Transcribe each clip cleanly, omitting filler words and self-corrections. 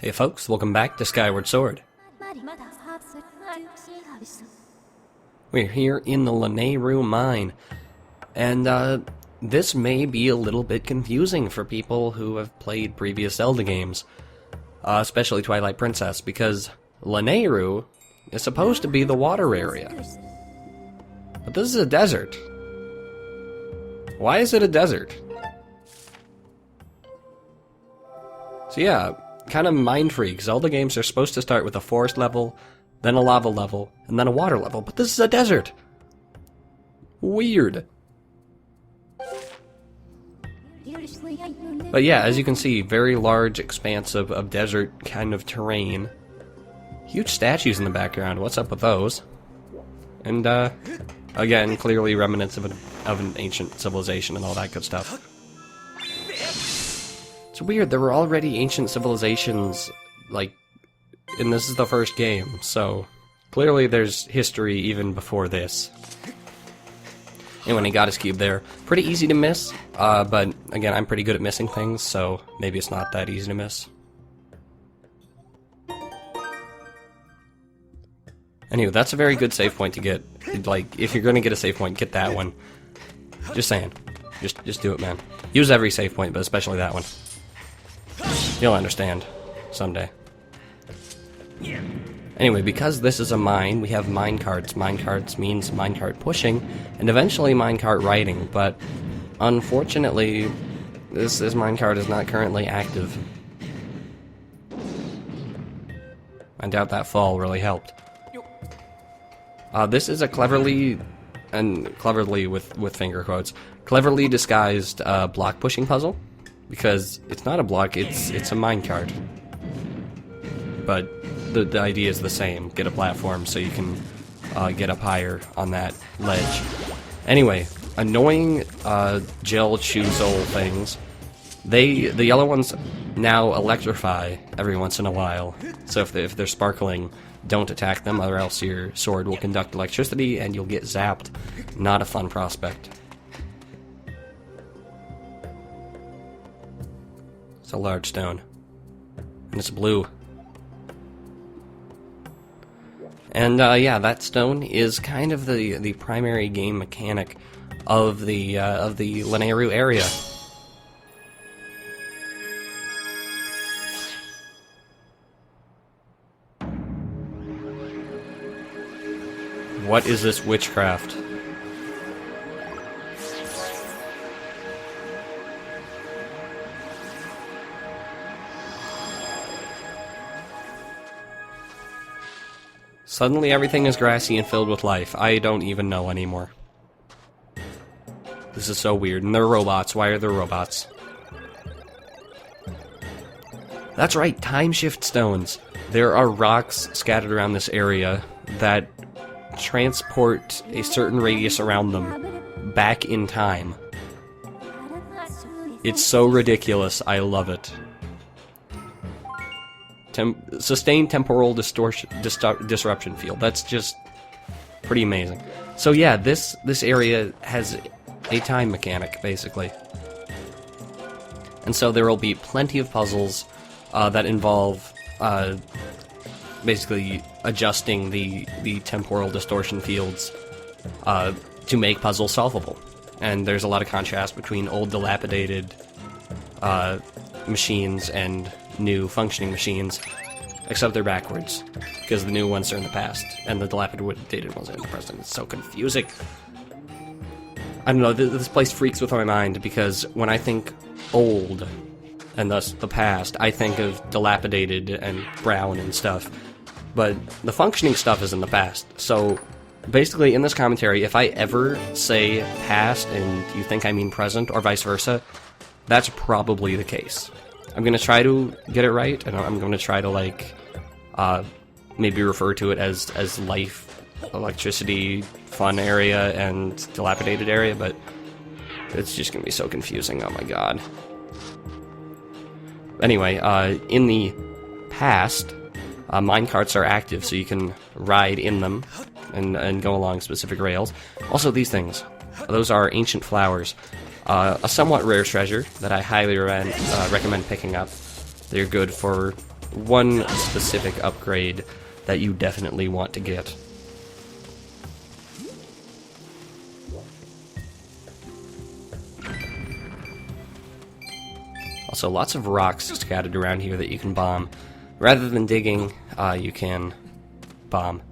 Hey folks, welcome back to Skyward Sword. We're here in the Lanayru mine, and this may be a little bit confusing for people who have played previous Zelda games, especially Twilight Princess, because Lanayru is supposed to be the water area. But this is a desert. Why is it a desert? So yeah, kind of mind freak. Zelda games are supposed to start with a forest level, then a lava level, and then a water level, but this is a desert! Weird. But yeah, as you can see, very large expanse of desert kind of terrain. Huge statues in the background, what's up with those? And again, clearly remnants of an ancient civilization and all that good stuff. It's weird, there were already ancient civilizations, like, and this is the first game, so clearly there's history even before this. Anyway, he got his cube there. Pretty easy to miss, but again, I'm pretty good at missing things, so maybe it's not that easy to miss. Anyway, that's a very good save point to get. Like, if you're gonna get a save point, get that one. Just saying. Just do it, man. Use every save point, but especially that one. You'll understand someday. Anyway, because this is a mine, we have minecarts. Minecarts means minecart pushing, and eventually minecart riding, but unfortunately, this minecart is not currently active. I doubt that fall really helped. This is a cleverly with finger quotes, cleverly disguised block pushing puzzle. Because it's not a block, it's a minecart. But the idea is the same. Get a platform so you can get up higher on that ledge. Anyway, annoying gel Chuzol things. The yellow ones now electrify every once in a while. So if they're sparkling, don't attack them, or else your sword will conduct electricity and you'll get zapped. Not a fun prospect. It's a large stone. And it's blue. And yeah, that stone is kind of the primary game mechanic of the Lanayru area. What is this witchcraft? Suddenly everything is grassy and filled with life. I don't even know anymore. This is so weird. And they're robots. Why are there robots? That's right, time shift stones. There are rocks scattered around this area that transport a certain radius around them back in time. It's so ridiculous. I love it. Sustained temporal disruption field. That's just pretty amazing. So yeah, this area has a time mechanic, basically. And so there will be plenty of puzzles that involve basically adjusting the temporal distortion fields to make puzzles solvable. And there's a lot of contrast between old dilapidated machines and new functioning machines, except they're backwards, because the new ones are in the past, and the dilapidated ones are in the present. It's so confusing. I don't know, this place freaks with my mind, because when I think old, and thus the past, I think of dilapidated and brown and stuff, but the functioning stuff is in the past. So basically, in this commentary, if I ever say past and you think I mean present, or vice versa, that's probably the case. I'm going to try to get it right, and I'm going to try to, like, maybe refer to it as life, electricity, fun area, and dilapidated area, but it's just going to be so confusing, oh my god. Anyway, in the past, minecarts are active, so you can ride in them and go along specific rails. Also, these things. Those are ancient flowers. A somewhat rare treasure that I highly recommend picking up. They're good for one specific upgrade that you definitely want to get. Also, lots of rocks scattered around here that you can bomb. Rather than digging, you can bomb.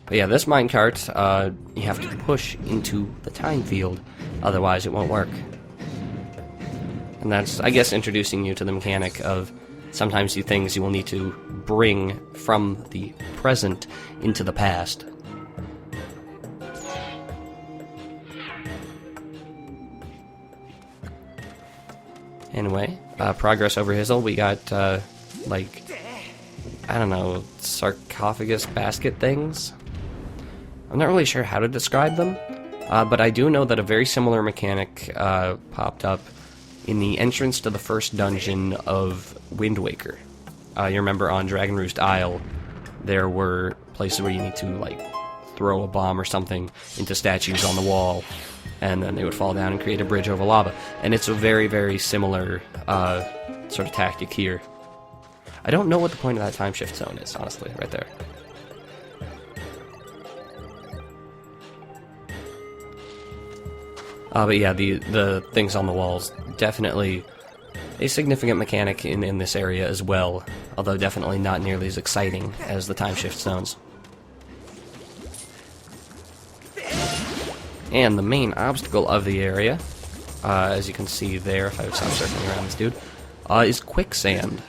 But yeah, this minecart, you have to push into the time field, otherwise it won't work. And that's, I guess, introducing you to the mechanic of sometimes the things you will need to bring from the present into the past. Anyway, progress over Hizzle. We got, like, I don't know, sarcophagus basket things? I'm not really sure how to describe them, but I do know that a very similar mechanic popped up in the entrance to the first dungeon of Wind Waker. You remember on Dragon Roost Isle, there were places where you need to, like, throw a bomb or something into statues on the wall, and then they would fall down and create a bridge over lava. And it's a very, very similar sort of tactic here. I don't know what the point of that time shift zone is, honestly, right there. But yeah, the things on the walls, definitely a significant mechanic in this area as well, although definitely not nearly as exciting as the time shift zones. And the main obstacle of the area, as you can see there, if I stop circling around this dude, is quicksand.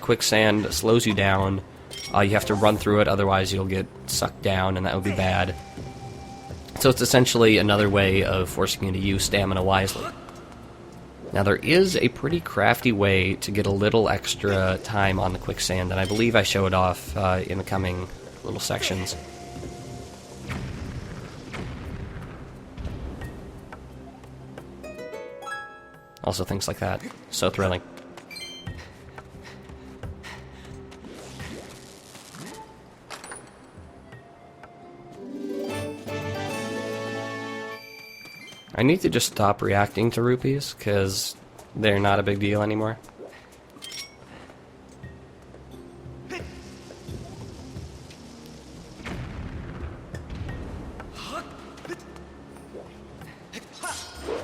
Quicksand slows you down. You have to run through it, otherwise you'll get sucked down, and that would be bad. So it's essentially another way of forcing you to use stamina wisely. Now there is a pretty crafty way to get a little extra time on the quicksand, and I believe I show it off in the coming little sections. Also things like that. So thrilling. I need to just stop reacting to rupees, because they're not a big deal anymore.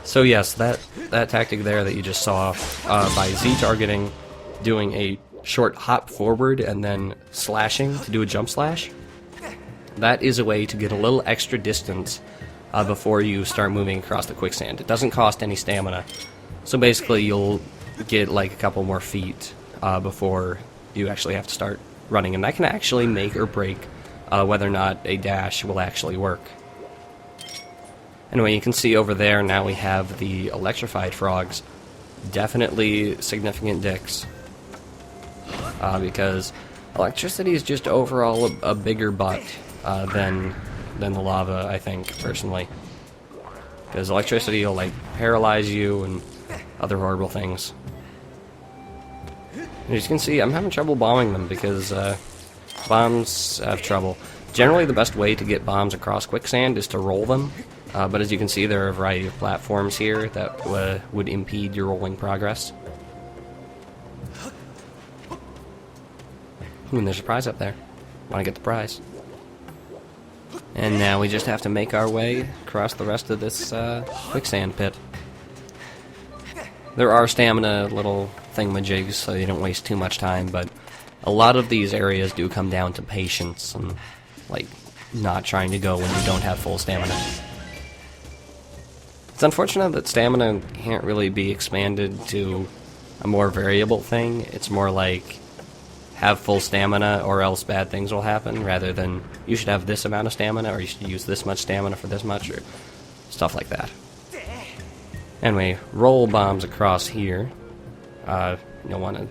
So yes, that tactic there that you just saw, by Z-targeting, doing a short hop forward and then slashing to do a jump slash, that is a way to get a little extra distance before you start moving across the quicksand. It doesn't cost any stamina, so basically you'll get like a couple more feet before you actually have to start running, and that can actually make or break whether or not a dash will actually work. Anyway, you can see over there now we have the electrified frogs. Definitely significant dicks, because electricity is just overall a bigger butt than the lava, I think, personally. Because electricity will, like, paralyze you and other horrible things. And as you can see, I'm having trouble bombing them because bombs have trouble. Generally, the best way to get bombs across quicksand is to roll them, but as you can see, there are a variety of platforms here that would impede your rolling progress. Ooh, and there's a prize up there. Want to get the prize. And now we just have to make our way across the rest of this quicksand pit. There are stamina little thingamajigs, so you don't waste too much time, but a lot of these areas do come down to patience and, like, not trying to go when you don't have full stamina. It's unfortunate that stamina can't really be expanded to a more variable thing. It's more like, have full stamina or else bad things will happen, rather than you should have this amount of stamina or you should use this much stamina for this much, or stuff like that. Anyway, roll bombs across here. You'll want to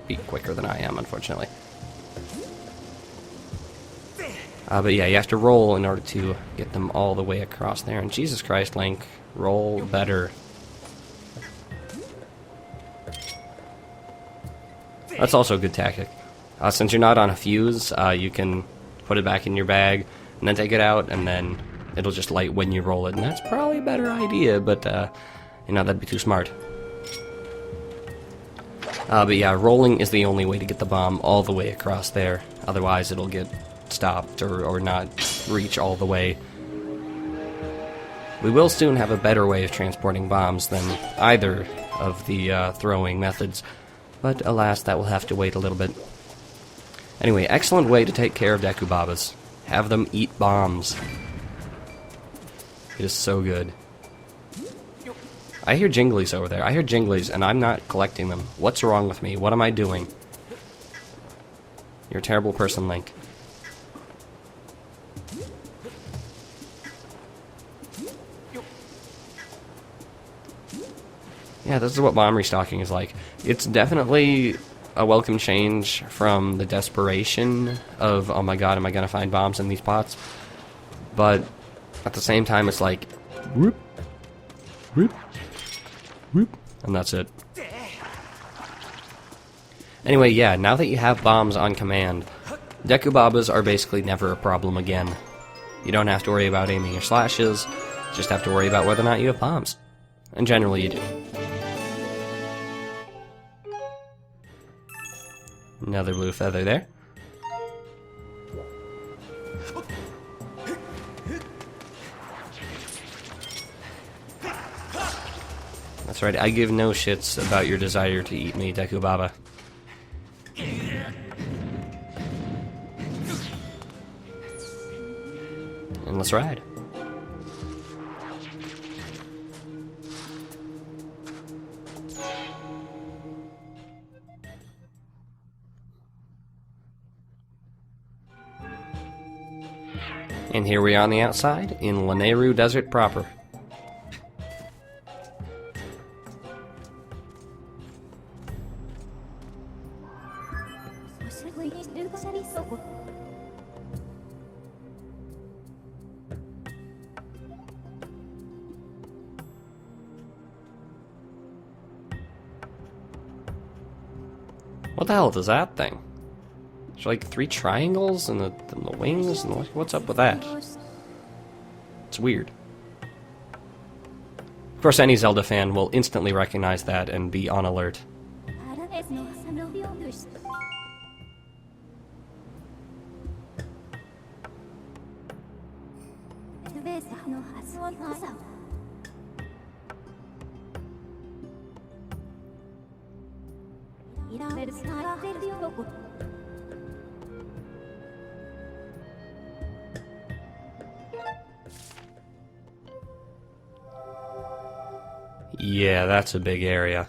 be quicker than I am, unfortunately. But yeah, you have to roll in order to get them all the way across there. And Jesus Christ, Link, roll better. That's also a good tactic. Since you're not on a fuse, you can put it back in your bag and then take it out, and then it'll just light when you roll it. And that's probably a better idea, but you know, that'd be too smart. But yeah, rolling is the only way to get the bomb all the way across there. Otherwise, it'll get stopped or not reach all the way. We will soon have a better way of transporting bombs than either of the throwing methods, but alas, that will have to wait a little bit. Anyway, excellent way to take care of Dekubabas. Have them eat bombs. It is so good. I hear jinglies over there. I hear jinglies, and I'm not collecting them. What's wrong with me? What am I doing? You're a terrible person, Link. Yeah, this is what bomb restocking is like. It's definitely a welcome change from the desperation of, oh my god, am I gonna find bombs in these pots? But at the same time, it's like, whoop, whoop, whoop, and that's it. Anyway, yeah, now that you have bombs on command, Dekubabas are basically never a problem again. You don't have to worry about aiming your slashes, just have to worry about whether or not you have bombs. And generally you do. Another blue feather there. That's right, I give no shits about your desire to eat me, Dekubaba. And let's ride. And here we are on the outside, in Lanayru Desert proper. What the hell is that thing? There's like 3 triangles and the wings, and what's up with that? It's weird. Of course, any Zelda fan will instantly recognize that and be on alert. Yeah, that's a big area.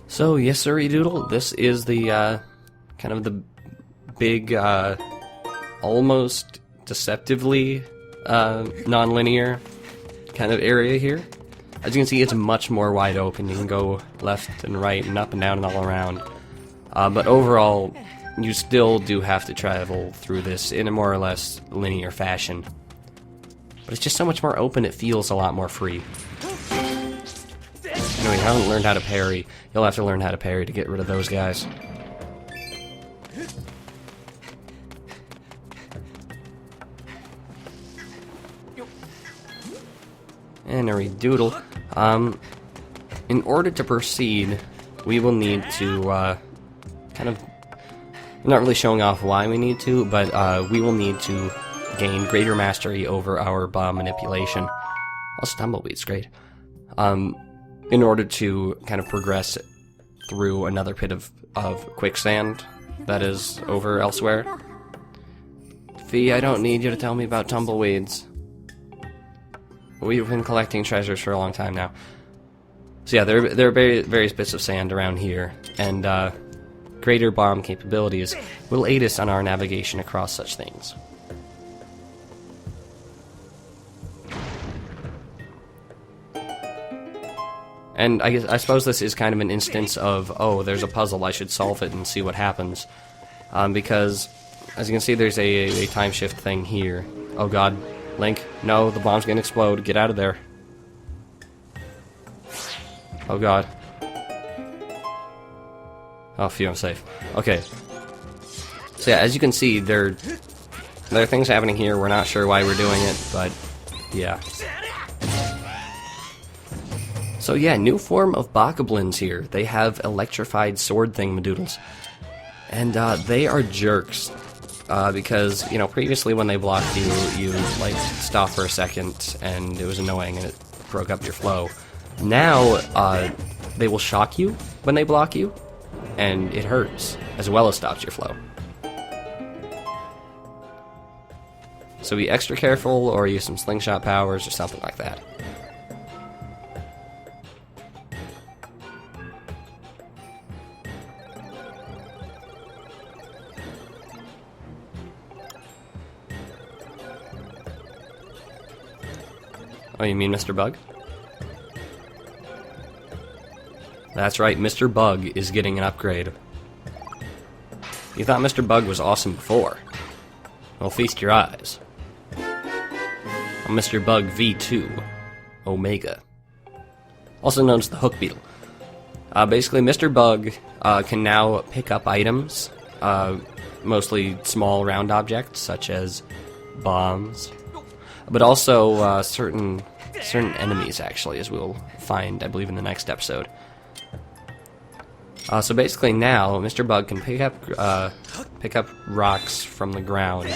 So, yes sirree doodle, this is the, kind of the big, almost deceptively, non-linear kind of area here. As you can see, it's much more wide open. You can go left and right and up and down and all around. But overall, you still do have to travel through this in a more or less linear fashion. But it's just so much more open, it feels a lot more free. Anyway, you haven't learned how to parry. You'll have to learn how to parry to get rid of those guys. And a doodle. In order to proceed, we will need to, kind of, I'm not really showing off why we need to, but we will need to gain greater mastery over our bomb manipulation. Also, tumbleweed's great. In order to kind of progress through another pit of quicksand that is over elsewhere. Fee, I don't need you to tell me about tumbleweeds. We've been collecting treasures for a long time now. So yeah, there are various bits of sand around here, and greater bomb capabilities will aid us on our navigation across such things. And I suppose this is kind of an instance of, oh, there's a puzzle, I should solve it and see what happens. Because, as you can see, there's a time shift thing here. Oh god, Link, no, the bomb's gonna explode, get out of there. Oh god. Oh, phew, I'm safe. Okay. So yeah, as you can see, there There are things happening here, we're not sure why we're doing it, but yeah. So yeah, new form of bokoblins here. They have electrified sword thingamadoodles. And they are jerks. Because, you know, previously when they blocked you, you, like, stopped for a second, and it was annoying, and it broke up your flow. Now, they will shock you when they block you, and it hurts, as well as stops your flow. So be extra careful, or use some slingshot powers, or something like that. Oh, you mean Mr. Bug? That's right, Mr. Bug is getting an upgrade. You thought Mr. Bug was awesome before. Well, feast your eyes. On Mr. Bug V2 Omega. Also known as the Hook Beetle. Basically, Mr. Bug can now pick up items, mostly small round objects, such as bombs, but also certain enemies, actually, as we'll find, I believe, in the next episode. So basically now, Mr. Bug can pick up rocks from the ground,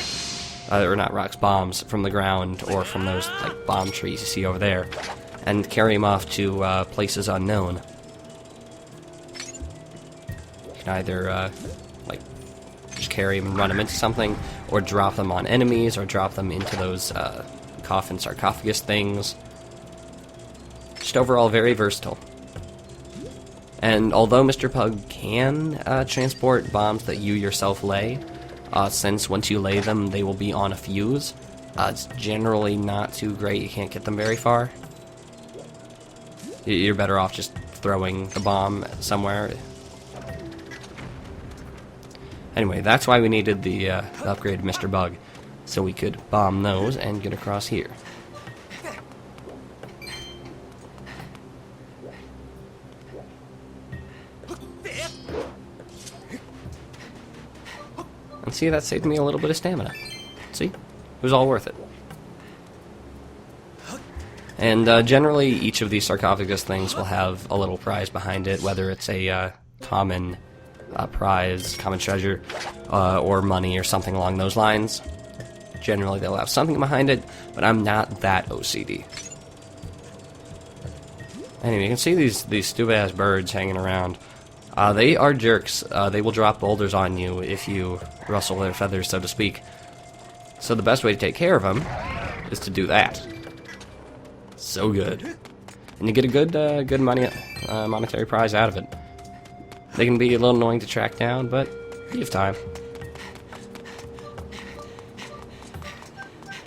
or not rocks, bombs from the ground, or from those like bomb trees you see over there, and carry them off to places unknown. You can either like just carry them and run them into something, or drop them on enemies, or drop them into those coffin sarcophagus things. Just overall very versatile. And although Mr. Bug can transport bombs that you yourself lay, since once you lay them they will be on a fuse, it's generally not too great. You can't get them very far. You're better off just throwing the bomb somewhere. Anyway, that's why we needed the upgrade Mr. Bug, so we could bomb those and get across here. And see, that saved me a little bit of stamina. See? It was all worth it. And generally, each of these sarcophagus things will have a little prize behind it, whether it's a common prize, common treasure, or money, or something along those lines. Generally, they'll have something behind it, but I'm not that OCD. Anyway, you can see these stupid-ass birds hanging around. They are jerks. They will drop boulders on you if you rustle their feathers, so to speak. So the best way to take care of them is to do that. So good. And you get a good monetary prize out of it. They can be a little annoying to track down, but you have time.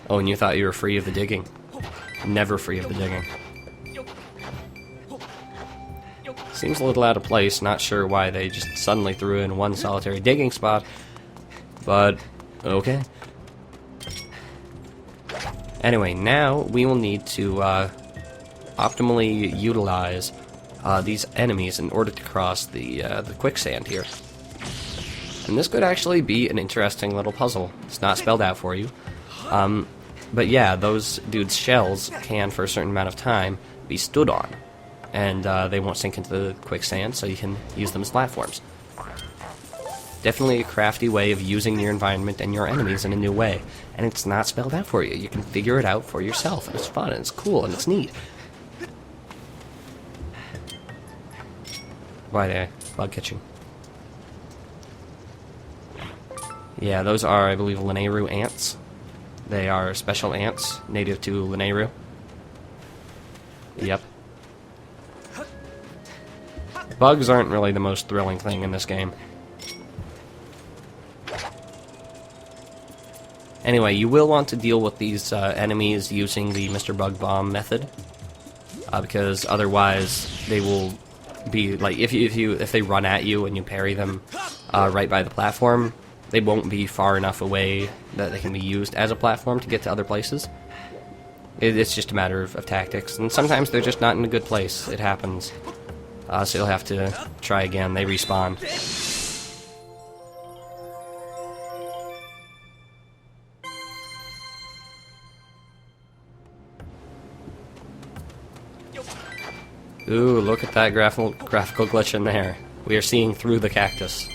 Oh, and you thought you were free of the digging. Never free of the digging. Seems a little out of place, not sure why they just suddenly threw in one solitary digging spot, but okay. Anyway, now we will need to optimally utilize these enemies in order to cross the quicksand here. And this could actually be an interesting little puzzle. It's not spelled out for you. But yeah, those dudes' shells can, for a certain amount of time, be stood on. And they won't sink into the quicksand, so you can use them as platforms. Definitely a crafty way of using your environment and your enemies in a new way. And it's not spelled out for you. You can figure it out for yourself. And it's fun, and it's cool, and it's neat. Why the bug catching? Yeah, those are, I believe, Lanayru ants. They are special ants, native to Lanayru. Yep. Bugs aren't really the most thrilling thing in this game. Anyway, you will want to deal with these enemies using the Mr. Bug Bomb method, because otherwise they will be like if they run at you and you parry them right by the platform, they won't be far enough away that they can be used as a platform to get to other places. It's just a matter of tactics, and sometimes they're just not in a good place. It happens. So you'll have to try again. They respawn. Ooh, look at that graphical glitch in there. We are seeing through the cactus.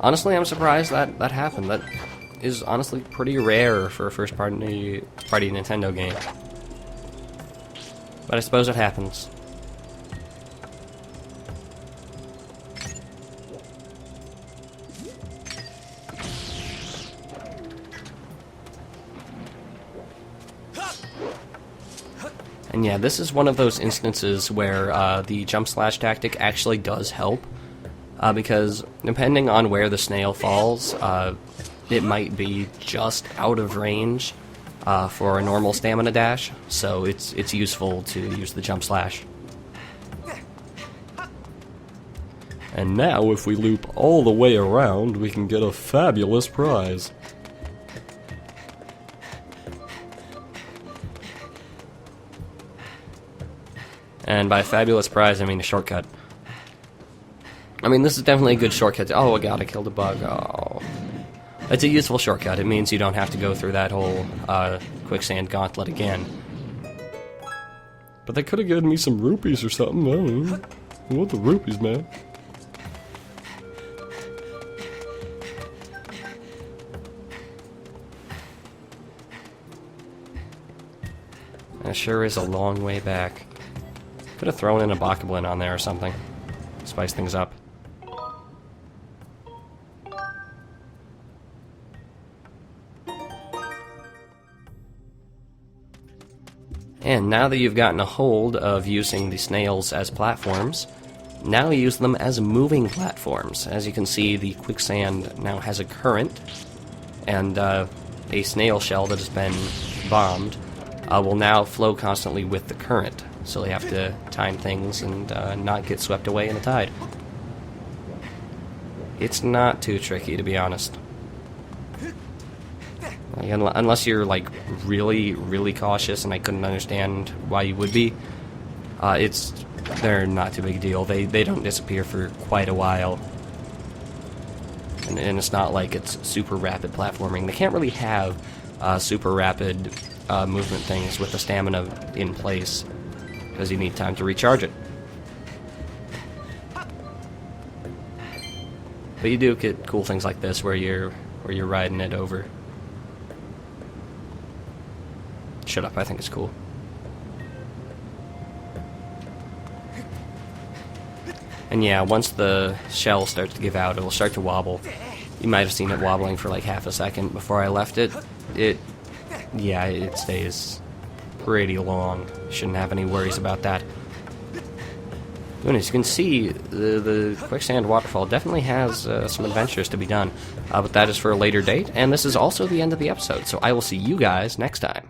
Honestly, I'm surprised that happened. That is honestly pretty rare for a first-party Nintendo game. But I suppose it happens. And yeah, this is one of those instances where the jump slash tactic actually does help, because depending on where the snail falls, it might be just out of range for a normal stamina dash, so it's useful to use the jump slash. And now, if we loop all the way around, we can get a fabulous prize. And by fabulous prize, I mean a shortcut. I mean, this is definitely a good shortcut. Oh, God, I killed a bug. Oh. It's a useful shortcut. It means you don't have to go through that whole quicksand gauntlet again. But they could have given me some rupees or something. I don't know. I want the rupees, man. That sure is a long way back. Could have thrown in a Bokoblin on there or something. Spice things up. And now that you've gotten a hold of using the snails as platforms, now use them as moving platforms. As you can see, the quicksand now has a current, and a snail shell that has been bombed will now flow constantly with the current. So they have to time things and not get swept away in the tide. It's not too tricky, to be honest. Unless you're, like, really, really cautious, and I couldn't understand why you would be. They're not too big a deal. They don't disappear for quite a while. And it's not like it's super rapid platforming. They can't really have super rapid movement things with the stamina in place, because you need time to recharge it. But you do get cool things like this where you're riding it over. Shut up, I think it's cool. And yeah, once the shell starts to give out, it'll start to wobble. You might have seen it wobbling for like half a second before I left it. Yeah, it stays pretty long. Shouldn't have any worries about that. And as you can see, the quicksand waterfall definitely has some adventures to be done. But that is for a later date, and this is also the end of the episode, so I will see you guys next time.